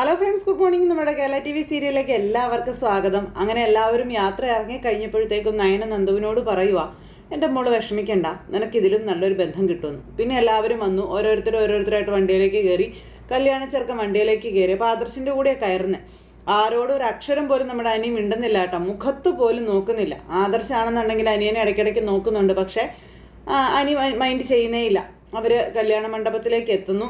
Hello friends, good morning. നമ്മുടെ Kerala TV സീരിയലിലേക്ക് എല്ലാവർക്കും സ്വാഗതം. അങ്ങനെ എല്ലാവരും യാത്ര ഇറങ്ങി കഴിഞ്ഞപ്പോഴത്തേക്കും നയന നന്ദുവിനോട് പറയുക, എൻ്റെ മോള് വിഷമിക്കണ്ട, നിനക്കിതിലും നല്ലൊരു ബന്ധം കിട്ടുമെന്ന്. പിന്നെ എല്ലാവരും വന്നു, ഓരോരുത്തരായിട്ട് വണ്ടിയിലേക്ക് കയറി. കല്യാണ ചെറുക്കൻ വണ്ടിയിലേക്ക് കയറി. അപ്പോൾ ആദർശിൻ്റെ കൂടെ കയറുന്നത്. ആരോടും ഒരു അക്ഷരം പോലും നമ്മുടെ അനിയും മിണ്ടുന്നില്ല കേട്ടോ, മുഖത്ത് പോലും നോക്കുന്നില്ല. ആദർശാണെന്നുണ്ടെങ്കിൽ അനിയനെ ഇടയ്ക്കിടയ്ക്ക് നോക്കുന്നുണ്ട്, പക്ഷേ അനി മൈൻഡ് ചെയ്യുന്നേ ഇല്ല. അവർ കല്യാണ മണ്ഡപത്തിലേക്ക് എത്തുന്നു.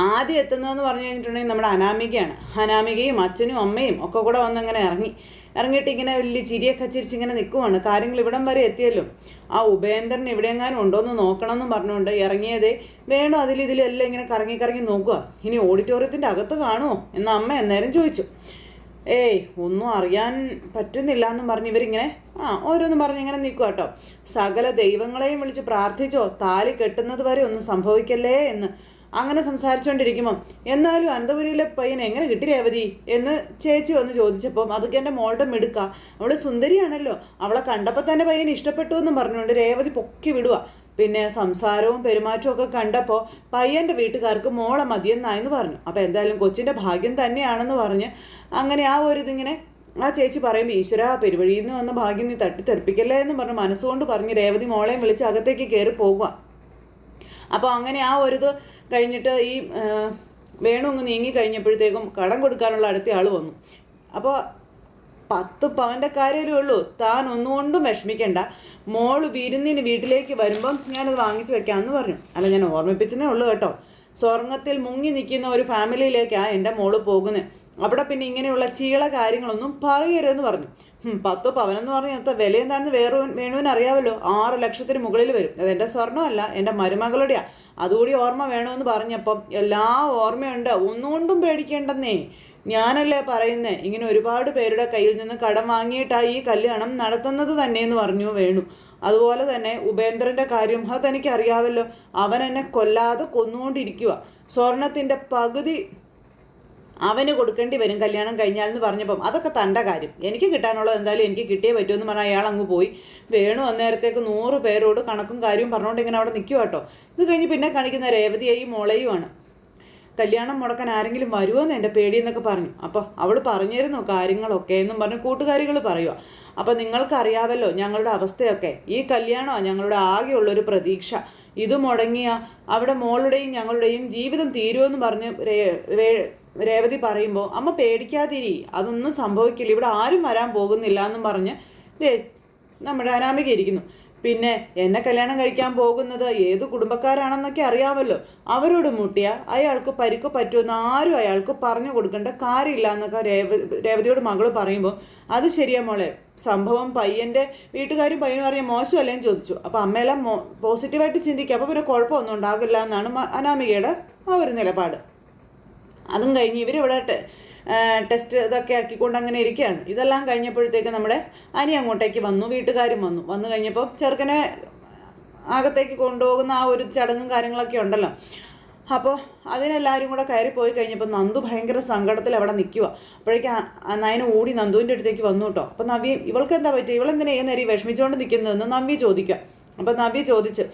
ആദ്യം എത്തുന്നതെന്ന് പറഞ്ഞു കഴിഞ്ഞിട്ടുണ്ടെങ്കിൽ നമ്മുടെ അനാമികയാണ്. അനാമികയും അച്ഛനും അമ്മയും ഒക്കെ കൂടെ വന്നങ്ങനെ ഇറങ്ങിയിട്ട് ഇങ്ങനെ വലിയ ചിരിയൊക്കെ ചിരിച്ച് ഇങ്ങനെ നിൽക്കുവാണ്. കാര്യങ്ങൾ ഇവിടം വരെ എത്തിയല്ലോ. ആ ഉപേന്ദ്രൻ ഇവിടെയെങ്ങാനും ഉണ്ടോയെന്ന് നോക്കണമെന്നും പറഞ്ഞുകൊണ്ട് ഇറങ്ങിയതേ വേണു അതിലിതിലെല്ലാം ഇങ്ങനെ കറങ്ങി നോക്കുക. ഇനി ഓഡിറ്റോറിയത്തിൻ്റെ അകത്ത് കാണുമോ എന്ന് അമ്മ എന്നേരം ചോദിച്ചു. ഏയ് ഒന്നും അറിയാൻ പറ്റുന്നില്ല എന്നും പറഞ്ഞ് ഇവരിങ്ങനെ ഓരോന്നും പറഞ്ഞ് ഇങ്ങനെ നിൽക്കുക കേട്ടോ. സകല ദൈവങ്ങളെയും വിളിച്ച് പ്രാർത്ഥിച്ചോ, താലി കെട്ടുന്നത് വരെ ഒന്നും സംഭവിക്കല്ലേ എന്ന് അങ്ങനെ സംസാരിച്ചുകൊണ്ടിരിക്കുമ്പം, എന്നാലും അനന്തപുരിയിലെ പയ്യൻ എങ്ങനെ കിട്ടി രേവതി എന്ന് ചേച്ചി വന്ന് ചോദിച്ചപ്പം, അതൊക്കെ എൻ്റെ മോളുടെ മിടുക്ക, അവൾ സുന്ദരിയാണല്ലോ, അവളെ കണ്ടപ്പോൾ തന്നെ പയ്യൻ ഇഷ്ടപ്പെട്ടു എന്നും പറഞ്ഞുകൊണ്ട് രേവതി പൊക്കി വിടുക. പിന്നെ സംസാരവും പെരുമാറ്റവും ഒക്കെ കണ്ടപ്പോൾ പയ്യൻ്റെ വീട്ടുകാർക്ക് മോളെ മതിയെന്നായെന്ന് പറഞ്ഞു. അപ്പോൾ എന്തായാലും കൊച്ചിൻ്റെ ഭാഗ്യം തന്നെയാണെന്ന് പറഞ്ഞ് അങ്ങനെ ആ ഒരു ഇതിങ്ങനെ ആ ചേച്ചി പറയുമ്പോൾ, ഈശ്വര പെരുവഴിയിൽ നിന്ന് വന്ന ഭാഗ്യം നീ തട്ടിത്തെറിപ്പിക്കല്ലേ എന്ന് പറഞ്ഞ് മനസ്സുകൊണ്ട് പറഞ്ഞ് രേവതി മോളെയും വിളിച്ച് അകത്തേക്ക് കയറി പോകുക. അപ്പോൾ അങ്ങനെ ആ ഒരു ഇത് കഴിഞ്ഞിട്ട് ഈ വേണു അങ്ങ് നീങ്ങി കഴിഞ്ഞപ്പോഴത്തേക്കും കടം കൊടുക്കാനുള്ള അടുത്ത ആൾ വന്നു. അപ്പോൾ 10 പവൻ്റെ കാര്യമേ ഉള്ളൂ, താൻ ഒന്നുകൊണ്ടും വിഷമിക്കണ്ട, മോള് വിരുന്നിന് വീട്ടിലേക്ക് വരുമ്പം ഞാനത് വാങ്ങിച്ചു വെക്കാമെന്ന് പറഞ്ഞു. അല്ല, ഞാൻ ഓർമ്മിപ്പിച്ചതേ ഉള്ളൂ കേട്ടോ. സ്വർഗത്തിൽ മുങ്ങി നിൽക്കുന്ന ഒരു ഫാമിലിയിലേക്കാണ് എൻ്റെ മോള് പോകുന്നത്. അവിടെ പിന്നെ ഇങ്ങനെയുള്ള ചീള കാര്യങ്ങളൊന്നും പറയരുതെന്ന് പറഞ്ഞു. 10 പവനെന്ന് പറഞ്ഞാൽ വില എന്താണെന്ന് വേണുവിന് അറിയാമല്ലോ. 6 ലക്ഷത്തിന് മുകളിൽ വരും. അതെൻ്റെ സ്വർണ്ണമല്ല, എൻ്റെ മരുമകളുടെയാണ്. അതുകൂടി ഓർമ്മ വേണമെന്ന് പറഞ്ഞപ്പം എല്ലാം ഓർമ്മയുണ്ട്, ഒന്നുകൊണ്ടും പേടിക്കേണ്ടെന്നേ. ഞാനല്ലേ പറയുന്നേ, ഇങ്ങനെ ഒരുപാട് പേരുടെ കയ്യിൽ നിന്ന് കടം വാങ്ങിയിട്ടാണ് ഈ കല്യാണം നടത്തുന്നത് തന്നെയെന്ന് പറഞ്ഞു വേണു. അതുപോലെ തന്നെ ഉപേന്ദ്രൻ്റെ കാര്യം അതെനിക്ക് അറിയാമല്ലോ, അവൻ എന്നെ കൊല്ലാതെ കൊന്നുകൊണ്ടിരിക്കുക. സ്വർണത്തിൻ്റെ പകുതി അവന് കൊടുക്കേണ്ടി വരും കല്യാണം കഴിഞ്ഞാലെന്ന് പറഞ്ഞപ്പം, അതൊക്കെ തൻ്റെ കാര്യം, എനിക്ക് കിട്ടാനുള്ളത് എന്തായാലും എനിക്ക് കിട്ടിയേ പറ്റുമെന്ന് പറഞ്ഞാൽ അയാൾ അങ്ങ് പോയി. വേണു അന്നേരത്തേക്ക് 100 പേരോട് കണക്കും കാര്യവും പറഞ്ഞുകൊണ്ട് ഇങ്ങനെ അവിടെ നിൽക്കുക കേട്ടോ. ഇത് കഴിഞ്ഞ് പിന്നെ കാണിക്കുന്ന രേവതിയെയും മോളെയുമാണ്. കല്യാണം മുടക്കാൻ ആരെങ്കിലും വരുമോയെന്ന് എൻ്റെ പേടിയെന്നൊക്കെ പറഞ്ഞു. അപ്പോൾ അവൾ പറഞ്ഞിരുന്നു കാര്യങ്ങളൊക്കെ എന്നും പറഞ്ഞ് കൂട്ടുകാരികൾ പറയുക. അപ്പോൾ നിങ്ങൾക്കറിയാമല്ലോ ഞങ്ങളുടെ അവസ്ഥയൊക്കെ, ഈ കല്യാണമാണ് ഞങ്ങളുടെ ആകെയുള്ളൊരു പ്രതീക്ഷ. ഇത് മുടങ്ങിയ അവിടെ മോളുടെയും ഞങ്ങളുടെയും ജീവിതം തീരുമെന്ന് പറഞ്ഞ് രേവതി പറയുമ്പോൾ, അമ്മ പേടിക്കാതിരി, അതൊന്നും സംഭവിക്കില്ല, ഇവിടെ ആരും വരാൻ പോകുന്നില്ല എന്നും പറഞ്ഞ് നമ്മുടെ അനാമിക ഇരിക്കുന്നു. പിന്നെ എന്നെ കല്യാണം കഴിക്കാൻ പോകുന്നത് ഏത് കുടുംബക്കാരാണെന്നൊക്കെ അറിയാമല്ലോ, അവരോട് മുട്ടിയ അയാൾക്ക് പരിക്ക് പറ്റുമെന്ന് ആരും അയാൾക്ക് പറഞ്ഞു കൊടുക്കേണ്ട കാര്യമില്ല എന്നൊക്കെ രേവതിയോട് മകൾ പറയുമ്പോൾ, അത് ശരിയാ മോളെ, സംഭവം പയ്യൻ്റെ വീട്ടുകാരും പയ്യനും അറിയാൻ മോശമല്ലേന്ന് ചോദിച്ചു. അപ്പോൾ അമ്മയെല്ലാം പോസിറ്റീവായിട്ട് ചിന്തിക്കുക, അപ്പോൾ പിന്നെ കുഴപ്പമൊന്നും ഉണ്ടാകില്ല എന്നാണ് അനാമികയുടെ ആ ഒരു നിലപാട്. അതും കഴിഞ്ഞ് ഇവരിവിടെ ടെസ്റ്റ് ഇതൊക്കെ ആക്കിക്കൊണ്ട് അങ്ങനെ ഇരിക്കുകയാണ്. ഇതെല്ലാം കഴിഞ്ഞപ്പോഴത്തേക്ക് നമ്മുടെ അനി അങ്ങോട്ടേക്ക് വന്നു, വീട്ടുകാരും വന്നു കഴിഞ്ഞപ്പോൾ ചെറുക്കനെ അകത്തേക്ക് കൊണ്ടുപോകുന്ന ആ ഒരു ചടങ്ങും കാര്യങ്ങളൊക്കെ ഉണ്ടല്ലോ. അപ്പോൾ അതിനെല്ലാവരും കൂടെ കയറിപ്പോയി കഴിഞ്ഞപ്പോൾ നന്ദു ഭയങ്കര സങ്കടത്തിൽ അവിടെ നിൽക്കുക. അപ്പോഴേക്കും നയന ഓടി നന്ദുവിൻ്റെ അടുത്തേക്ക് വന്നു കേട്ടോ. അപ്പോൾ നവ്യ, ഇവൾക്ക് എന്താ പറ്റുക, ഇവളെന്തിനാ ഈ നേരം വിഷമിച്ചുകൊണ്ട് നിൽക്കുന്നതെന്ന് നവ്യ ചോദിക്കുക. അപ്പോൾ നവ്യ ചോദിച്ച്,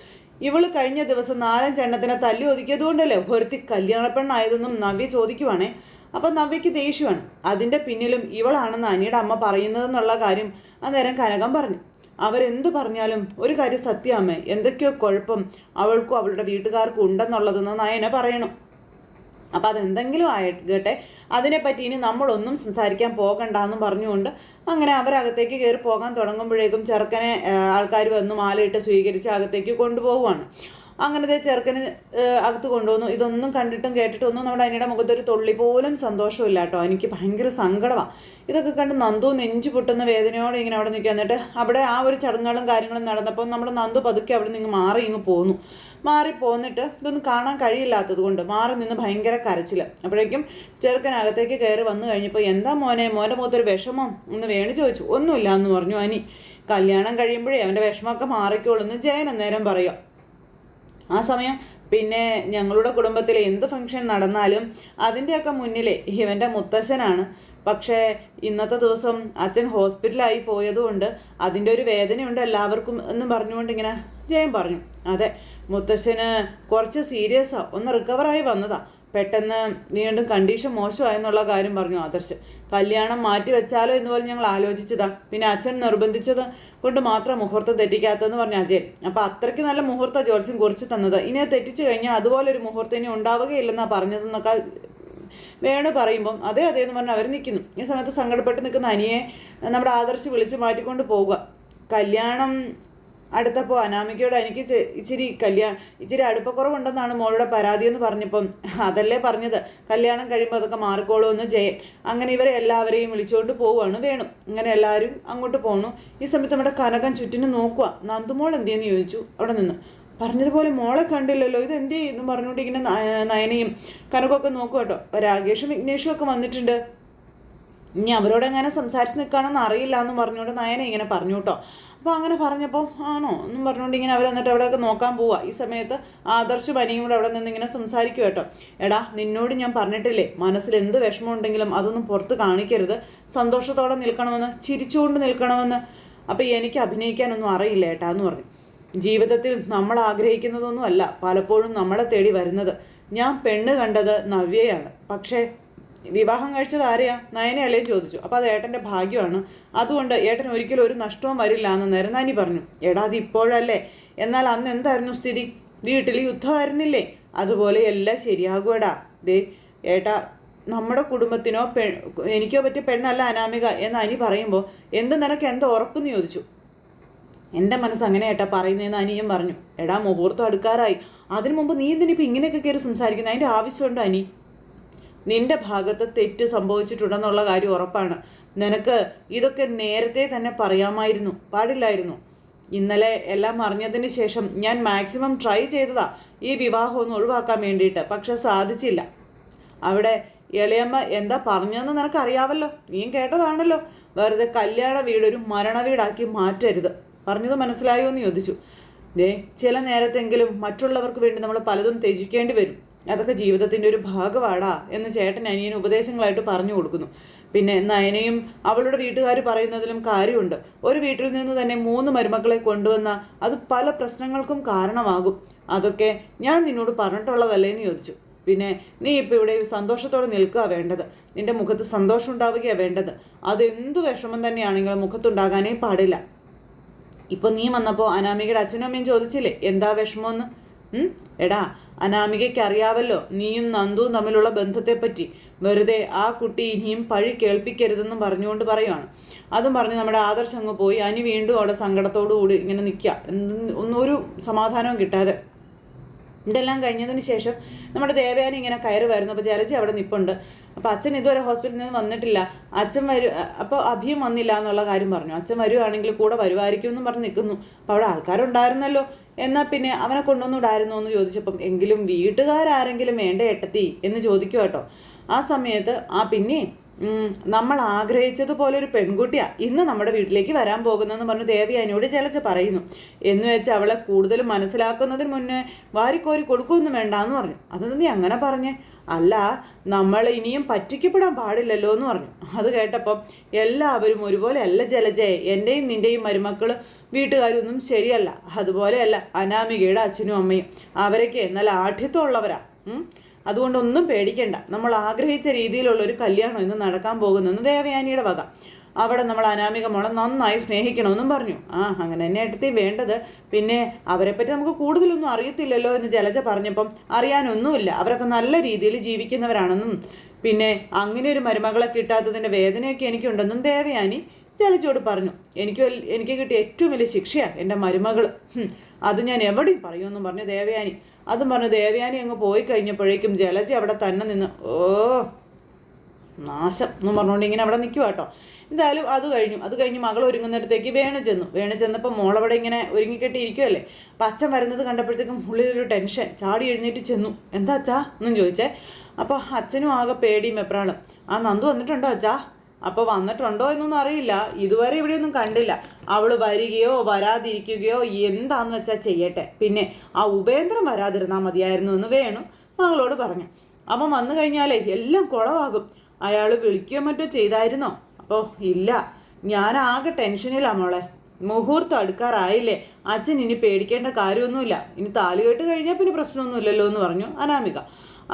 ഇവള് കഴിഞ്ഞ ദിവസം 4 എണ്ണത്തിനെ തല്ലി ഒതുക്കിയതുകൊണ്ടല്ലേ ഒരുത്തി കല്യാണപ്പെണ്ണായതെന്നും നവ്യ ചോദിക്കുവാണേ. അപ്പം നവ്യയ്ക്ക് ദേഷ്യമാണ്. അതിൻ്റെ പിന്നിലും ഇവളാണെന്ന് അനിയുടെ അമ്മ പറയുന്നതെന്നുള്ള കാര്യം അന്നേരം കനകം പറഞ്ഞു. അവരെന്ത് പറഞ്ഞാലും ഒരു കാര്യം സത്യാമ്മേ, എന്തൊക്കെയോ കുഴപ്പം അവൾക്കും അവളുടെ വീട്ടുകാർക്കും ഉണ്ടെന്നുള്ളതെന്ന് നയന പറയണം. അപ്പം അതെന്തെങ്കിലും ആയിട്ടെ, അതിനെപ്പറ്റി ഇനി നമ്മളൊന്നും സംസാരിക്കാൻ പോകണ്ടെന്നും പറഞ്ഞുകൊണ്ട് അങ്ങനെ അവരകത്തേക്ക് കയറി പോകാൻ തുടങ്ങുമ്പോഴേക്കും ചെറുക്കനെ ആൾക്കാർ വന്ന് മാലയിട്ട് സ്വീകരിച്ച് അകത്തേക്ക് കൊണ്ടുപോവുകയാണ്. അങ്ങനത്തെ ചെറുക്കന് അകത്ത് കൊണ്ടുവന്നു. ഇതൊന്നും കണ്ടിട്ടും കേട്ടിട്ടും ഒന്നും നമ്മുടെ അനിയുടെ മുഖത്തൊരു തുള്ളി പോലും സന്തോഷമില്ല കേട്ടോ. എനിക്ക് ഭയങ്കര സങ്കടമാണ്. ഇതൊക്കെ കണ്ട് നന്ദു നെഞ്ചു പൊട്ടുന്ന വേദനയോടെ ഇങ്ങനെ അവിടെ നിൽക്കുക. എന്നിട്ട് അവിടെ ആ ഒരു ചടങ്ങുകളും കാര്യങ്ങളും നടന്നപ്പോൾ നമ്മുടെ നന്ദു പതുക്കെ അവിടെ നിന്ന് മാറിപ്പോന്നിട്ട് ഇതൊന്നും കാണാൻ കഴിയില്ലാത്തത് കൊണ്ട് മാറി നിന്ന് ഭയങ്കര കരച്ചിൽ. അപ്പോഴേക്കും ചെറുക്കനകത്തേക്ക് കയറി വന്നു കഴിഞ്ഞപ്പോൾ, എന്താ മോൻ്റെ മുഖത്തൊരു വിഷമം എന്ന് വേണു ചോദിച്ചു. ഒന്നുമില്ല എന്ന് പറഞ്ഞു അനി. കല്യാണം കഴിയുമ്പോഴേ അവൻ്റെ വിഷമമൊക്കെ മാറിക്കോളൂ എന്ന് ജയൻ അന്നേരം പറയുക. ആ സമയം പിന്നെ ഞങ്ങളുടെ കുടുംബത്തിലെ എന്ത് ഫംഗ്ഷൻ നടന്നാലും അതിൻ്റെയൊക്കെ മുന്നിലെ ഇവൻ്റെ മുത്തശ്ശനാണ്. പക്ഷേ ഇന്നത്തെ ദിവസം അച്ഛൻ ഹോസ്പിറ്റലായി പോയതുകൊണ്ട് അതിൻ്റെ ഒരു വേദനയുണ്ട് എല്ലാവർക്കും എന്നും പറഞ്ഞുകൊണ്ട് ഇങ്ങനെ ജയൻ പറഞ്ഞു. അതെ, മുത്തശ്ശന് കുറച്ച് സീരിയസാണ്, ഒന്ന് റിക്കവറായി വന്നതാ. പെട്ടെന്ന് വീണ്ടും കണ്ടീഷൻ മോശമായെന്നുള്ള കാര്യം പറഞ്ഞു ആദർശ്. കല്യാണം മാറ്റി വെച്ചാലോ എന്ന് പോലും ഞങ്ങൾ ആലോചിച്ചതാ. പിന്നെ അച്ഛൻ നിർബന്ധിച്ചത് കൊണ്ട് മാത്രം മുഹൂർത്തം തെറ്റിക്കാത്തതെന്ന് പറഞ്ഞു അജയൻ. അപ്പം അത്രയ്ക്ക് നല്ല മുഹൂർത്ത ജ്യോത്സ്യം കുറിച്ച് തന്നത്. ഇനി അത് തെറ്റിച്ചു കഴിഞ്ഞാൽ അതുപോലൊരു മുഹൂർത്തം ഇനി ഉണ്ടാവുകയില്ലെന്നാണ് പറഞ്ഞതെന്നൊക്കെ വേണു പറയുമ്പം അതേ എന്ന് പറഞ്ഞ് അവർ നിൽക്കുന്നു. ഈ സമയത്ത് സങ്കടപ്പെട്ട് നിൽക്കുന്ന അനിയെ നമ്മുടെ ആദർശ് വിളിച്ച് മാറ്റിക്കൊണ്ട് പോവുക. കല്യാണം അടുത്തപ്പോൾ അനാമികയോട് എനിക്ക് ഇച്ചിരി അടുപ്പക്കുറവുണ്ടെന്നാണ് മോളുടെ പരാതി എന്ന് പറഞ്ഞപ്പം അതല്ലേ പറഞ്ഞത്, കല്യാണം കഴിയുമ്പോൾ അതൊക്കെ മാറിക്കോളുമെന്ന് ജയൻ. അങ്ങനെ ഇവരെ എല്ലാവരെയും വിളിച്ചുകൊണ്ട് പോവുകയാണ് വേണു. അങ്ങനെ എല്ലാവരും അങ്ങോട്ട് പോകണു. ഈ സമയത്ത് നമ്മുടെ കനകം ചുറ്റിനും നോക്കുക. നന്ദുമോൾ എന്തിയെന്ന് ചോദിച്ചു. അവിടെ നിന്ന് പറഞ്ഞതുപോലെ മോളെ കണ്ടില്ലല്ലോ, ഇത് എന്ത് ചെയ്യുന്നു പറഞ്ഞുകൊണ്ട് ഇങ്ങനെ നയനയും കനകമൊക്കെ നോക്കുക കേട്ടോ. അപ്പോൾ രാകേഷും വിഘ്നേഷും ഒക്കെ വന്നിട്ടുണ്ട്. ഇനി അവരോട് എങ്ങനെ സംസാരിച്ച് നിൽക്കുകയാണെന്ന് അറിയില്ല എന്ന് പറഞ്ഞുകൊണ്ട് നയന ഇങ്ങനെ പറഞ്ഞു കേട്ടോ. അപ്പോൾ അങ്ങനെ പറഞ്ഞപ്പോൾ ആണോ എന്നും പറഞ്ഞുകൊണ്ട് ഇങ്ങനെ അവർ എന്നിട്ട് അവിടെയൊക്കെ നോക്കാൻ പോവുക. ഈ സമയത്ത് ആദർശ് പനിയും കൂടെ അവിടെ നിന്ന് ഇങ്ങനെ സംസാരിക്കും കേട്ടോ. എടാ നിന്നോട് ഞാൻ പറഞ്ഞിട്ടില്ലേ, മനസ്സിൽ എന്ത് വിഷമം ഉണ്ടെങ്കിലും അതൊന്നും പുറത്ത് കാണിക്കരുത്, സന്തോഷത്തോടെ നിൽക്കണമെന്ന്, ചിരിച്ചുകൊണ്ട് നിൽക്കണമെന്ന്. അപ്പോൾ എനിക്ക് അഭിനയിക്കാനൊന്നും അറിയില്ല ഏട്ടാ എന്ന് പറഞ്ഞു. ജീവിതത്തിൽ നമ്മൾ ആഗ്രഹിക്കുന്നതൊന്നും അല്ല പലപ്പോഴും നമ്മളെ തേടി വരുന്നത്. ഞാൻ പെണ്ണ് കണ്ടത് നവ്യയാണ്, പക്ഷേ വിവാഹം കഴിച്ചത് ആരെയാ, നയനയല്ലേ ചോദിച്ചു. അപ്പോൾ അത് ഏട്ടൻ്റെ ഭാഗ്യമാണ്, അതുകൊണ്ട് ഏട്ടൻ ഒരിക്കലും ഒരു നഷ്ടവും വരില്ല എന്ന് നരനാനി പറഞ്ഞു. എടാ അത് ഇപ്പോഴല്ലേ, എന്നാൽ അന്ന് എന്തായിരുന്നു സ്ഥിതി, വീട്ടിൽ യുദ്ധമായിരുന്നില്ലേ, അതുപോലെ എല്ലാം ശരിയാകുമെടാ. ദേ ഏട്ടാ, നമ്മുടെ കുടുംബത്തിനോ എനിക്കോ പറ്റിയ പെണ്ണല്ല അനാമിക എന്ന് അനി പറയുമ്പോൾ നിനക്ക് എന്താ ഉറപ്പെന്ന് ചോദിച്ചു. എൻ്റെ മനസ്സ് അങ്ങനെ ഏട്ടാ പറയുന്നതെന്ന് അനിയും പറഞ്ഞു. എടാ മുഹൂർത്തം അടുക്കാറായി, അതിനു മുമ്പ് നീ എന്തിനിപ്പോൾ ഇങ്ങനെയൊക്കെ കയറി സംസാരിക്കുന്നത്, അതിൻ്റെ ആവശ്യമുണ്ടോ അനി? നിന്റെ ഭാഗത്ത് തെറ്റ് സംഭവിച്ചിട്ടുണ്ടെന്നുള്ള കാര്യം ഉറപ്പാണ്. നിനക്ക് ഇതൊക്കെ നേരത്തെ തന്നെ പറയാമായിരുന്നു, പാടില്ലായിരുന്നു. ഇന്നലെ എല്ലാം അറിഞ്ഞതിന് ശേഷം ഞാൻ മാക്സിമം ട്രൈ ചെയ്തതാ ഈ വിവാഹം ഒന്ന് ഒഴിവാക്കാൻ വേണ്ടിയിട്ട്, പക്ഷെ സാധിച്ചില്ല. അവിടെ ഇളയമ്മ എന്താ പറഞ്ഞതെന്ന് നിനക്കറിയാവല്ലോ, നീയും കേട്ടതാണല്ലോ. വെറുതെ കല്യാണ വീടൊരു മരണ വീടാക്കി മാറ്റരുത്. പറഞ്ഞത് മനസ്സിലായോ എന്ന് ചോദിച്ചു. ചില നേരത്തെങ്കിലും മറ്റുള്ളവർക്ക് വേണ്ടി നമ്മൾ പലതും ത്യജിക്കേണ്ടി വരും, അതൊക്കെ ജീവിതത്തിൻ്റെ ഒരു ഭാഗമാടാ എന്ന് ചേട്ടൻ അനിയന് ഉപദേശങ്ങളായിട്ട് പറഞ്ഞു കൊടുക്കുന്നു. പിന്നെ നയനയും അവളുടെ വീട്ടുകാർ പറയുന്നതിലും കാര്യമുണ്ട്. ഒരു വീട്ടിൽ നിന്ന് തന്നെ 3 മരുമക്കളെ കൊണ്ടുവന്ന അത് പല പ്രശ്നങ്ങൾക്കും കാരണമാകും. അതൊക്കെ ഞാൻ നിന്നോട് പറഞ്ഞിട്ടുള്ളതല്ലേ എന്ന് ചോദിച്ചു. പിന്നെ നീ ഇപ്പോൾ ഇവിടെ സന്തോഷത്തോടെ നിൽക്കുക വേണ്ടത്, നിന്റെ മുഖത്ത് സന്തോഷം ഉണ്ടാവുകയാണ് വേണ്ടത്. അതെന്തു വിഷമം തന്നെയാണെങ്കിലും മുഖത്തുണ്ടാകാനേ പാടില്ല. ഇപ്പം നീ വന്നപ്പോൾ അനാമികയുടെ അച്ഛനും അമ്മയും ചോദിച്ചില്ലേ എന്താ വിഷമമെന്ന്. എടാ അനാമികയ്ക്ക് അറിയാവല്ലോ നീയും നന്ദുവും തമ്മിലുള്ള ബന്ധത്തെപ്പറ്റി. വെറുതെ ആ കുട്ടി ഇനിയും പഴി കേൾപ്പിക്കരുതെന്നും പറഞ്ഞുകൊണ്ട് പറയുവാണ്. അതും പറഞ്ഞ് നമ്മുടെ ആദർശ് അങ്ങ് പോയി. അനി വീണ്ടും അവിടെ സങ്കടത്തോടു കൂടി ഇങ്ങനെ നിൽക്കുക, ഒന്നൊരു സമാധാനവും കിട്ടാതെ. ഇതെല്ലാം കഴിഞ്ഞതിന് ശേഷം നമ്മുടെ ദേവയാനി ഇങ്ങനെ കയറി വരുന്നു. അപ്പോൾ ജലജി അവിടെ നിൽപ്പുണ്ട്. അപ്പോൾ അച്ഛൻ ഇതുവരെ ഹോസ്പിറ്റലിൽ നിന്ന് വന്നിട്ടില്ല, അച്ഛൻ അപ്പോൾ അഭിയും വന്നില്ല എന്നുള്ള കാര്യം പറഞ്ഞു. അച്ഛൻ വരുവാണെങ്കിൽ കൂടെ വരുമായിരിക്കും എന്നും പറഞ്ഞ് നിൽക്കുന്നു. അപ്പോൾ അവിടെ ആൾക്കാരുണ്ടായിരുന്നല്ലോ, എന്നാൽ പിന്നെ അവനെ കൊണ്ടുവന്നുകൂടായിരുന്നോ എന്ന് ചോദിച്ചപ്പം എങ്കിലും വീട്ടുകാരാരെങ്കിലും വേണ്ട ഏട്ടത്തി എന്ന് ചോദിക്കുക കേട്ടോ. ആ സമയത്ത് പിന്നെ നമ്മൾ ആഗ്രഹിച്ചതുപോലെ ഒരു പെൺകുട്ടിയാ ഇന്ന് നമ്മുടെ വീട്ടിലേക്ക് വരാൻ പോകുന്നതെന്ന് പറഞ്ഞു ദേവയാനിയോട് ജലജ പറയുന്നു. എന്ന് വെച്ച് അവളെ കൂടുതലും മനസ്സിലാക്കുന്നതിന് മുന്നേ വാരിക്കോരി കൊടുക്കുമൊന്നും വേണ്ട എന്ന് പറഞ്ഞു. അതൊന്നും നീ അങ്ങനെ പറഞ്ഞേ, അല്ല നമ്മൾ ഇനിയും പറ്റിക്കപ്പെടാൻ പാടില്ലല്ലോ എന്ന് പറഞ്ഞു. അത് കേട്ടപ്പം എല്ലാവരും ഒരുപോലെ അല്ല ജലജയെ, എൻ്റെയും നിൻ്റെയും മരുമക്കൾ വീട്ടുകാരൊന്നും ശരിയല്ല. അതുപോലെയല്ല അനാമികയുടെ അച്ഛനും അമ്മയും, അവരൊക്കെ നല്ല ആഠ്യത്വമുള്ളവരാ. അതുകൊണ്ടൊന്നും പേടിക്കണ്ട, നമ്മൾ ആഗ്രഹിച്ച രീതിയിലുള്ള ഒരു കല്യാണം ഇന്ന് നടക്കാൻ പോകുന്നെന്ന് ദേവയാനിയുടെ വക. അവിടെ നമ്മൾ അനാമിക മോളെ നന്നായി സ്നേഹിക്കണമെന്നും പറഞ്ഞു. അങ്ങനെ തന്നെ ഏട്ടത്തി വേണ്ടത്. പിന്നെ അവരെപ്പറ്റി നമുക്ക് കൂടുതലൊന്നും അറിയത്തില്ലല്ലോ എന്ന് ജലജ പറഞ്ഞപ്പം അറിയാനൊന്നുമില്ല, അവരൊക്കെ നല്ല രീതിയിൽ ജീവിക്കുന്നവരാണെന്നും പിന്നെ അങ്ങനെ ഒരു മരുമകളെ കിട്ടാത്തതിൻ്റെ വേദനയൊക്കെ എനിക്കുണ്ടെന്നും ദേവയാനി ജലജയോട് പറഞ്ഞു. എനിക്ക് കിട്ടിയ ഏറ്റവും വലിയ ശിക്ഷയാണ് എൻ്റെ മരുമകൾ, അത് ഞാൻ എവിടെയും പറയുമെന്നും പറഞ്ഞു ദേവയാനി. അതും പറഞ്ഞു ദേവയാനി അങ്ങ് പോയി കഴിഞ്ഞപ്പോഴേക്കും ജലജ അവിടെ തന്നെ നിന്ന് നാശം എന്നും പറഞ്ഞുകൊണ്ട് ഇങ്ങനെ അവിടെ നിൽക്കുക കേട്ടോ. എന്തായാലും അത് കഴിഞ്ഞ് മകൾ ഒരുങ്ങുന്നിടത്തേക്ക് വേണു ചെന്നപ്പോൾ മോളവിടെ ഇങ്ങനെ ഒരുങ്ങിക്കെട്ടി ഇരിക്കുമല്ലേ. അപ്പം അച്ഛൻ വരുന്നത് കണ്ടപ്പോഴത്തേക്കും ഉള്ളിലൊരു ടെൻഷൻ, ചാടി എഴുന്നേറ്റ് ചെന്നു. എന്താ അച്ഛാ എന്നും ചോദിച്ചേ. അപ്പോൾ അച്ഛനും ആകെ പേടിയും എപ്രാളും. നന്ദു വന്നിട്ടുണ്ടോ അച്ഛാ? അപ്പോൾ വന്നിട്ടുണ്ടോ എന്നൊന്നും അറിയില്ല, ഇതുവരെ ഇവിടെയൊന്നും കണ്ടില്ല. അവൾ വരികയോ വരാതിരിക്കുകയോ എന്താണെന്ന് വെച്ചാൽ ചെയ്യട്ടെ, പിന്നെ ആ ഉപേന്ദ്രം വരാതിരുന്നാൽ മതിയായിരുന്നു എന്ന് വേണു മകളോട് പറഞ്ഞു. അപ്പം വന്നു കഴിഞ്ഞാലേ എല്ലാം കുളമാകും. അയാൾ വിളിക്കുകയോ മറ്റോ ചെയ്തായിരുന്നോ? അപ്പോൾ ഇല്ല, ഞാനാകെ ടെൻഷനിലാണ് മോളെ. മുഹൂർത്തം അടുക്കാറായില്ലേ, അച്ഛൻ ഇനി പേടിക്കേണ്ട കാര്യമൊന്നുമില്ല, ഇനി താലി കെട്ട് കഴിഞ്ഞാൽ പിന്നെ പ്രശ്നമൊന്നുമില്ലല്ലോ എന്ന് പറഞ്ഞു അനാമിക.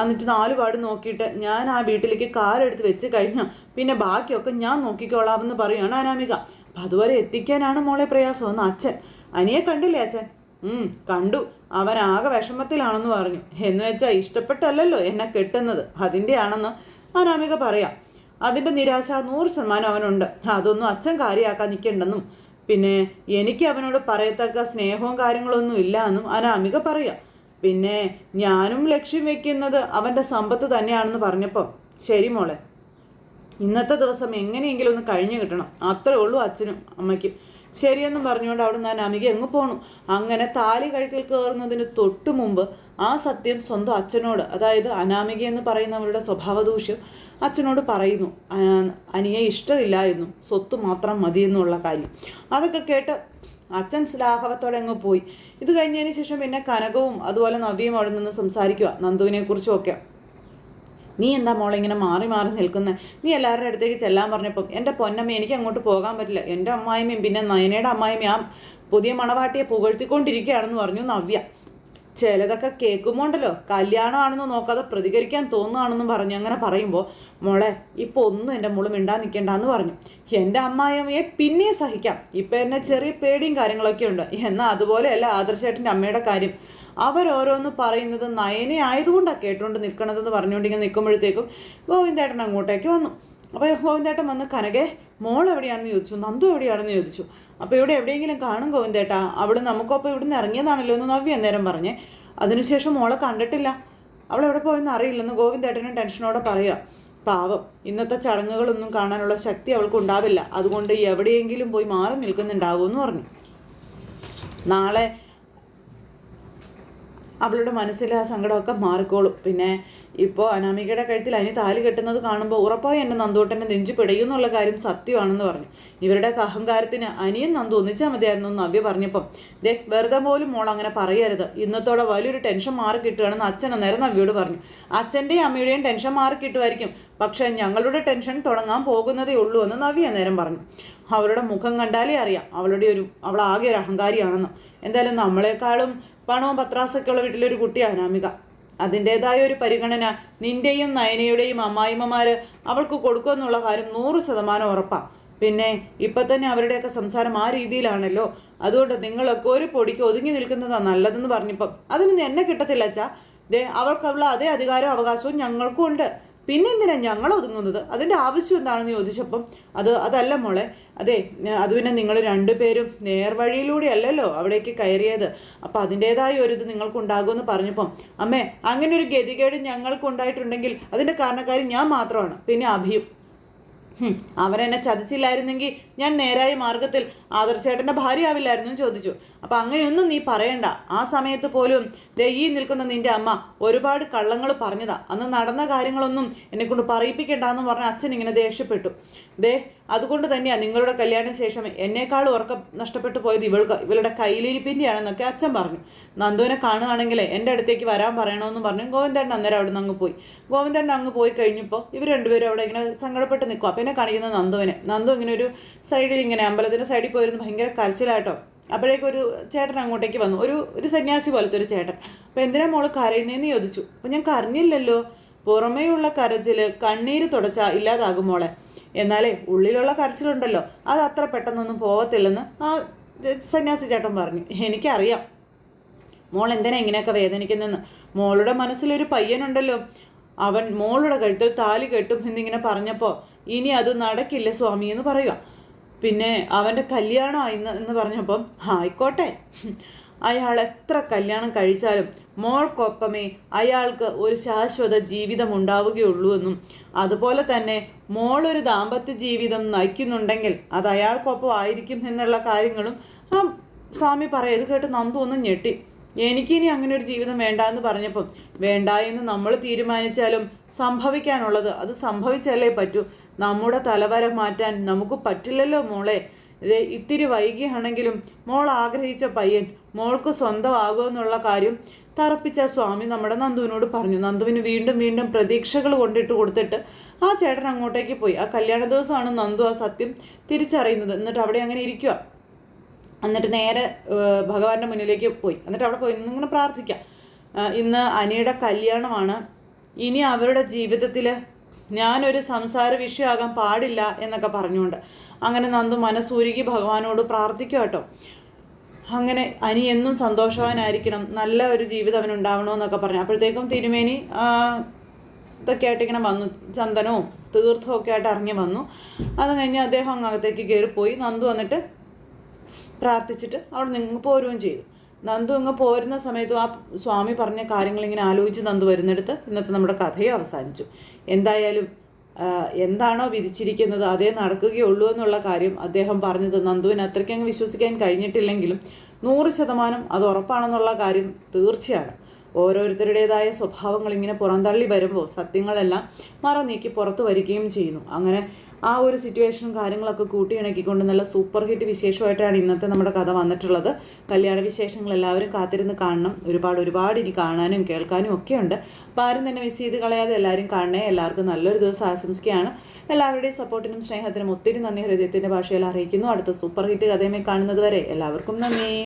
എന്നിട്ട് 4 പാട് നോക്കിയിട്ട് ഞാൻ ആ വീട്ടിലേക്ക് കാലെടുത്ത് വെച്ച് കഴിഞ്ഞാൽ പിന്നെ ബാക്കിയൊക്കെ ഞാൻ നോക്കിക്കോളാമെന്ന് പറയുകയാണ് അനാമിക. അപ്പം അതുവരെ എത്തിക്കാനാണ് മോളെ പ്രയാസമെന്ന് അച്ഛൻ. അനിയെ കണ്ടില്ലേ അച്ഛൻ? കണ്ടു. അവൻ ആകെ വിഷമത്തിലാണെന്ന് പറഞ്ഞു. എന്ന് വെച്ചാൽ ഇഷ്ടപ്പെട്ടല്ലല്ലോ എന്നെ കെട്ടുന്നത്, അതിൻ്റെ ആണെന്ന് അനാമിക പറയാം. അതിൻ്റെ നിരാശ 100% അവനുണ്ട്. അതൊന്നും അച്ഛൻ കാര്യമാക്കാൻ നിൽക്കണ്ടെന്നും പിന്നെ എനിക്ക് അവനോട് പറയത്തക്ക സ്നേഹവും കാര്യങ്ങളൊന്നും ഇല്ല എന്നും അനാമിക പറയാം. പിന്നെ ഞാനും ലക്ഷ്യം വെക്കുന്നത് അവൻ്റെ സമ്പത്ത് തന്നെയാണെന്ന് പറഞ്ഞപ്പോൾ ശരി മോളെ, ഇന്നത്തെ ദിവസം എങ്ങനെയെങ്കിലും ഒന്ന് കഴിഞ്ഞു കിട്ടണം, അത്രേ ഉള്ളൂ അച്ഛനും അമ്മയ്ക്കും. ശരിയെന്നും പറഞ്ഞുകൊണ്ട് അവിടെ നിന്ന് അനാമിക എങ്ങ് പോണു. അങ്ങനെ താലി കഴുത്തിൽ കയറുന്നതിന് തൊട്ടു മുമ്പ് ആ സത്യം സ്വന്തം അച്ഛനോട്, അതായത് അനാമിക എന്ന് പറയുന്നവരുടെ സ്വഭാവദൂഷ്യം അച്ഛനോട് പറയുന്നു. അനിയെ ഇഷ്ടമില്ല എന്നും സ്വത്ത് മാത്രം മതിയെന്നുള്ള കാര്യം. അതൊക്കെ കേട്ട് അച്ഛൻ ലാഘവത്തോടെ അങ്ങ് പോയി. ഇത് കഴിഞ്ഞതിന് ശേഷം പിന്നെ കനകവും അതുപോലെ നവ്യയും അവിടെ നിന്ന് സംസാരിക്കുക നന്ദുവിനെ കുറിച്ചുമൊക്കെ. നീ എന്താ മോളെ ഇങ്ങനെ മാറി മാറി നിൽക്കുന്നത്? നീ എല്ലാവരുടെ അടുത്തേക്ക് ചെല്ലാൻ പറഞ്ഞപ്പം എൻ്റെ പൊന്നമ്മ എനിക്ക് അങ്ങോട്ട് പോകാൻ പറ്റില്ല, എൻ്റെ അമ്മായിമ്മയും പിന്നെ നയനയുടെ അമ്മായിമ്മയും ആ പുതിയ മണവാട്ടിയെ പുകഴ്ത്തിക്കൊണ്ടിരിക്കുകയാണെന്ന് പറഞ്ഞു നവ്യ. ചിലതൊക്കെ കേൾക്കുമ്പോണ്ടല്ലോ കല്യാണമാണെന്ന് നോക്കാതെ പ്രതികരിക്കാൻ തോന്നുകയാണെന്നും പറഞ്ഞു. അങ്ങനെ പറയുമ്പോൾ മോളെ ഇപ്പോൾ ഒന്നും എൻ്റെ മോള് മിണ്ടാൻ നിൽക്കേണ്ടെന്ന് പറഞ്ഞു. എൻ്റെ അമ്മായിയമ്മയെ പിന്നെ സഹിക്കാം, ഇപ്പം എന്നെ ചെറിയ പേടിയും കാര്യങ്ങളൊക്കെ ഉണ്ട്. എന്നാൽ അതുപോലെയല്ല ആദർശേട്ടൻ്റെ അമ്മയുടെ കാര്യം. അവരോരോന്ന് പറയുന്നത് നയനെ ആയതുകൊണ്ടാണ് കേട്ടുകൊണ്ട് നിൽക്കണതെന്ന് പറഞ്ഞുകൊണ്ടിങ്ങനെ നിൽക്കുമ്പോഴത്തേക്കും ഗോവിന്ദേട്ടൻ അങ്ങോട്ടേക്ക് വന്നു. അപ്പോൾ ഗോവിന്ദേട്ടൻ വന്ന് കനകെ മോൾ എവിടെയാണെന്ന് ചോദിച്ചു, നന്ദു എവിടെയാണെന്ന് ചോദിച്ചു. അപ്പോൾ ഇവിടെ എവിടെയെങ്കിലും കാണും ഗോവിന്ദേട്ടാ, അവള് നമുക്കൊപ്പം ഇവിടുന്ന് ഇറങ്ങിയതാണല്ലോ എന്ന് നവ്യ അന്നേരം പറഞ്ഞേ. അതിനുശേഷം മോളെ കണ്ടിട്ടില്ല, അവളെവിടെ പോയെന്ന് അറിയില്ലെന്ന് ഗോവിന്ദേട്ടനും ടെൻഷനോടെ പറയുക. പാവം, ഇന്നത്തെ ചടങ്ങുകളൊന്നും കാണാനുള്ള ശക്തി അവൾക്ക് ഉണ്ടാവില്ല, അതുകൊണ്ട് എവിടെയെങ്കിലും പോയി മാറി നിൽക്കുന്നുണ്ടാവുമെന്ന് പറഞ്ഞു. നാളെ അവളുടെ മനസ്സിൽ ആ സങ്കടമൊക്കെ മാറിക്കോളും. പിന്നെ ഇപ്പോൾ അനാമികയുടെ കഴുത്തിൽ അനി താലി കെട്ടുന്നത് കാണുമ്പോൾ ഉറപ്പായും എൻ്റെ നന്ദൂട്ടൻ്റെ നെഞ്ചു പിടയുന്നുള്ള കാര്യം സത്യമാണെന്ന് പറഞ്ഞു. ഇവരുടെ അഹങ്കാരത്തിന് അനിയും നന്ദു ഒന്നിച്ചാൽ മതിയായിരുന്നു എന്ന് നവ്യ പറഞ്ഞപ്പം വെറുതെ പോലും മോൾ അങ്ങനെ പറയരുത്, ഇന്നത്തോടെ വലിയൊരു ടെൻഷൻ മാറി കിട്ടുകയാണെന്ന് അച്ഛൻ അന്നേരം നവ്യോട് പറഞ്ഞു. അച്ഛൻ്റെയും അമ്മയുടെയും ടെൻഷൻ മാറി കിട്ടുമായിരിക്കും, പക്ഷേ ഞങ്ങളുടെ ടെൻഷൻ തുടങ്ങാൻ പോകുന്നതേ ഉള്ളൂ എന്ന് നവ്യ അന്നേരം പറഞ്ഞു. അവളുടെ മുഖം കണ്ടാലേ അറിയാം അവളാകെ ഒരു അഹങ്കാരിയാണെന്ന്. എന്തായാലും നമ്മളെക്കാളും പണവും പത്രാസൊക്കെയുള്ള വീട്ടിലൊരു കുട്ടിയാണ് അനാമിക. അതിൻ്റെതായ ഒരു പരിഗണന നിൻ്റെയും നയനയുടെയും അമ്മായിമ്മമാര് അവൾക്ക് കൊടുക്കുമെന്നുള്ള കാര്യം 100% ഉറപ്പാണ്. പിന്നെ ഇപ്പം തന്നെ അവരുടെയൊക്കെ സംസാരം ആ രീതിയിലാണല്ലോ, അതുകൊണ്ട് നിങ്ങളൊക്കെ ഒരു പൊടിക്ക് ഒതുങ്ങി നിൽക്കുന്നതാണ് നല്ലതെന്ന് പറഞ്ഞപ്പം അതിനൊന്നും എന്നെ കിട്ടത്തില്ല അച്ഛാ. അവൾക്കുള്ള അതേ അധികാരവും അവകാശവും ഞങ്ങൾക്കും ഉണ്ട്, പിന്നെ എന്തിനാണ് ഞങ്ങൾ ഒതുങ്ങുന്നത്? അതിൻ്റെ ആവശ്യം എന്താണെന്ന് ചോദിച്ചപ്പം അതല്ല മോളെ, അതെ അത് പിന്നെ നിങ്ങൾ രണ്ടുപേരും നേർവഴിയിലൂടെ അല്ലല്ലോ അവിടേക്ക് കയറിയത്, അപ്പം അതിൻ്റെതായ ഒരു ഇത് നിങ്ങൾക്കുണ്ടാകുമെന്ന് പറഞ്ഞപ്പം അമ്മേ അങ്ങനെ ഒരു ഗതികേട് ഞങ്ങൾക്കുണ്ടായിട്ടുണ്ടെങ്കിൽ അതിൻ്റെ കാരണക്കാരി ഞാൻ മാത്രമാണ്, പിന്നെ അഭിയും. അവരെന്നെ ചതിച്ചില്ലായിരുന്നെങ്കിൽ ഞാൻ നേരായ മാർഗത്തിൽ ആദർശേട്ടൻ്റെ ഭാര്യ ആവില്ലായിരുന്നു ചോദിച്ചു. അപ്പം അങ്ങനെയൊന്നും നീ പറയണ്ട, ആ സമയത്ത് പോലും ഈ നിൽക്കുന്ന നിൻ്റെ അമ്മ ഒരുപാട് കള്ളങ്ങൾ പറഞ്ഞതാ, അന്ന് നടന്ന കാര്യങ്ങളൊന്നും എന്നെക്കൊണ്ട് പറയിപ്പിക്കണ്ടെന്ന് പറഞ്ഞ അച്ഛൻ ഇങ്ങനെ ദേഷ്യപ്പെട്ടു. അതുകൊണ്ട് തന്നെയാണ് നിങ്ങളുടെ കല്യാണ ശേഷം എന്നേക്കാളും ഉറക്കം നഷ്ടപ്പെട്ടു പോയത് ഇവളുടെ കയ്യിലിരിപ്പിൻ്റെയാണെന്നൊക്കെ അച്ഛൻ പറഞ്ഞു. നന്ദുവിനെ കാണുകയാണെങ്കിൽ എൻ്റെ അടുത്തേക്ക് വരാൻ പറയണമെന്ന് പറഞ്ഞു ഗോവിന്ദേട്ടൻ അന്നേരം അവിടെ നിന്ന് അങ്ങ് പോയി. ഗോവിന്ദേട്ടൻ അങ്ങ് പോയി കഴിഞ്ഞപ്പോൾ ഇവർ രണ്ടുപേരും അവിടെ ഇങ്ങനെ സങ്കടപ്പെട്ട് നിൽക്കും. അപ്പം എന്നെ കാണിക്കുന്ന നന്ദു ഇങ്ങനെ ഒരു സൈഡിൽ ഇങ്ങനെ അമ്പലത്തിൻ്റെ സൈഡിൽ പോയിരുന്നു ഭയങ്കര കരച്ചിലായിട്ടോ. അപ്പോഴേക്കൊരു ചേട്ടൻ അങ്ങോട്ടേക്ക് വന്നു, ഒരു സന്യാസി പോലത്തെ ഒരു ചേട്ടൻ. അപ്പോൾ എന്തിനാ മോള് കരയുന്നതെന്ന് ചോദിച്ചു. അപ്പം ഞാൻ കരഞ്ഞില്ലല്ലോ, പുറമേയുള്ള കരച്ചിൽ കണ്ണീര് തുടച്ചാൽ ഇല്ലാതാകും മോളെ, എന്നാലേ ഉള്ളിലുള്ള കരച്ചിലുണ്ടല്ലോ അത് അത്ര പെട്ടെന്നൊന്നും പോകത്തില്ലെന്ന് ആ സന്യാസി ചേട്ടൻ പറഞ്ഞു. എനിക്കറിയാം മോൾ എന്തിനാ ഇങ്ങനെയൊക്കെ വേദനിക്കുന്നെന്ന്. മോളുടെ മനസ്സിലൊരു പയ്യനുണ്ടല്ലോ, അവൻ മോളുടെ കഴുത്തിൽ താലി കെട്ടും എന്നിങ്ങനെ പറഞ്ഞപ്പോൾ ഇനി അത് നടക്കില്ല സ്വാമി എന്ന് പറയുക. പിന്നെ അവൻ്റെ കല്യാണം എന്ന് പറഞ്ഞപ്പം ആയിക്കോട്ടെ, അയാൾ എത്ര കല്യാണം കഴിച്ചാലും മോൾക്കൊപ്പമേ അയാൾക്ക് ഒരു ശാശ്വത ജീവിതം ഉണ്ടാവുകയുള്ളൂ എന്നും അതുപോലെ തന്നെ മോളൊരു ദാമ്പത്യ ജീവിതം നയിക്കുന്നുണ്ടെങ്കിൽ അത് അയാൾക്കൊപ്പം ആയിരിക്കും എന്നുള്ള കാര്യങ്ങളും ആ സ്വാമി പറയത് കേട്ട് നന്ദു ഒന്നും ഞെട്ടി. എനിക്കിനി അങ്ങനെ ഒരു ജീവിതം വേണ്ട എന്ന് പറഞ്ഞപ്പം വേണ്ട എന്ന് നമ്മൾ തീരുമാനിച്ചാലും സംഭവിക്കാനുള്ളത് അത് സംഭവിച്ചല്ലേ പറ്റൂ. നമ്മുടെ തലവര മാറ്റാൻ നമുക്ക് പറ്റില്ലല്ലോ മോളെ. ഇത്തിരി വൈകിയാണെങ്കിലും മോൾ ആഗ്രഹിച്ച പയ്യൻ മോൾക്ക് സ്വന്തമാകുമെന്നുള്ള കാര്യം തറപ്പിച്ച സ്വാമി നമ്മുടെ നന്ദുവിനോട് പറഞ്ഞു. നന്ദുവിന് വീണ്ടും വീണ്ടും പ്രതീക്ഷകൾ കൊണ്ടിട്ട് കൊടുത്തിട്ട് ആ ചേട്ടൻ അങ്ങോട്ടേക്ക് പോയി. ആ കല്യാണ ദിവസമാണ് നന്ദു ആ സത്യം തിരിച്ചറിയുന്നത്. എന്നിട്ട് അവിടെ അങ്ങനെ ഇരിക്കുക. എന്നിട്ട് നേരെ ഭഗവാന്റെ മുന്നിലേക്ക് പോയി. എന്നിട്ട് അവിടെ പോയി ഇന്നിങ്ങനെ പ്രാർത്ഥിക്കാം. ഇന്ന് അനിയുടെ കല്യാണമാണ്, ഇനി അവരുടെ ജീവിതത്തിൽ ഞാനൊരു സംസാര വിഷയമാകാൻ പാടില്ല എന്നൊക്കെ പറഞ്ഞുകൊണ്ട് അങ്ങനെ നന്ദു മനസ്സൂരുകി ഭഗവാനോട് പ്രാർത്ഥിക്കുക കേട്ടോ. അങ്ങനെ അനി എന്നും സന്തോഷവാനായിരിക്കണം, നല്ല ഒരു ജീവിതം അവനുണ്ടാവണമെന്നൊക്കെ പറഞ്ഞു. അപ്പോഴത്തേക്കും തിരുമേനി ഇതൊക്കെ ആയിട്ട് ഇങ്ങനെ വന്നു, ചന്ദനവും തീർത്ഥവും ഒക്കെ ആയിട്ട് ഇറങ്ങി വന്നു. അത് കഴിഞ്ഞ് അദ്ദേഹം അങ്ങകത്തേക്ക് കയറിപ്പോയി. നന്ദു വന്നിട്ട് പ്രാർത്ഥിച്ചിട്ട് അവിടെ നിന്ന് പോരുകയും ചെയ്തു. നന്ദു ഇങ്ങ് പോരുന്ന സമയത്തും ആ സ്വാമി പറഞ്ഞ കാര്യങ്ങളിങ്ങനെ ആലോചിച്ച് നന്ദു വരുന്നിടത്ത് ഇന്നത്തെ നമ്മുടെ കഥയും അവസാനിച്ചു. എന്തായാലും എന്താണോ വിധിച്ചിരിക്കുന്നത് അതേ നടക്കുകയുള്ളൂ എന്നുള്ള കാര്യം അദ്ദേഹം പറഞ്ഞത് നന്ദുവിന് അത്രയ്ക്കങ്ങ് വിശ്വസിക്കാൻ കഴിഞ്ഞിട്ടില്ലെങ്കിലും 100% അത് ഉറപ്പാണെന്നുള്ള കാര്യം തീർച്ചയാണ്. ഓരോരുത്തരുടേതായ സ്വഭാവങ്ങൾ ഇങ്ങനെ പുറന്തള്ളി വരുമ്പോൾ സത്യങ്ങളെല്ലാം നീക്കി പുറത്തു വരികയും ചെയ്യുന്നു. അങ്ങനെ ആ ഒരു സിറ്റുവേഷനും കാര്യങ്ങളൊക്കെ കൂട്ടിയിണക്കിക്കൊണ്ട് നല്ല സൂപ്പർ ഹിറ്റ് വിശേഷമായിട്ടാണ് ഇന്നത്തെ നമ്മുടെ കഥ വന്നിട്ടുള്ളത്. കല്യാണ വിശേഷങ്ങൾ എല്ലാവരും കാത്തിരുന്ന് കാണണം. ഒരുപാട് ഇനി കാണാനും കേൾക്കാനും ഒക്കെയുണ്ട്. അപ്പോൾ ആരും തന്നെ മിസ് ചെയ്ത് കളയാതെ എല്ലാവരും കാണണേ. എല്ലാവർക്കും നല്ലൊരു ദിവസം ആശംസിക്കുകയാണ്. എല്ലാവരുടെയും സപ്പോർട്ടിനും സ്നേഹത്തിനും ഒത്തിരി നന്ദി ഹൃദയത്തിൻ്റെ ഭാഷയിൽ അറിയിക്കുന്നു. അടുത്ത സൂപ്പർ ഹിറ്റ് കഥയുമായി കാണുന്നത് വരെ എല്ലാവർക്കും നന്ദി.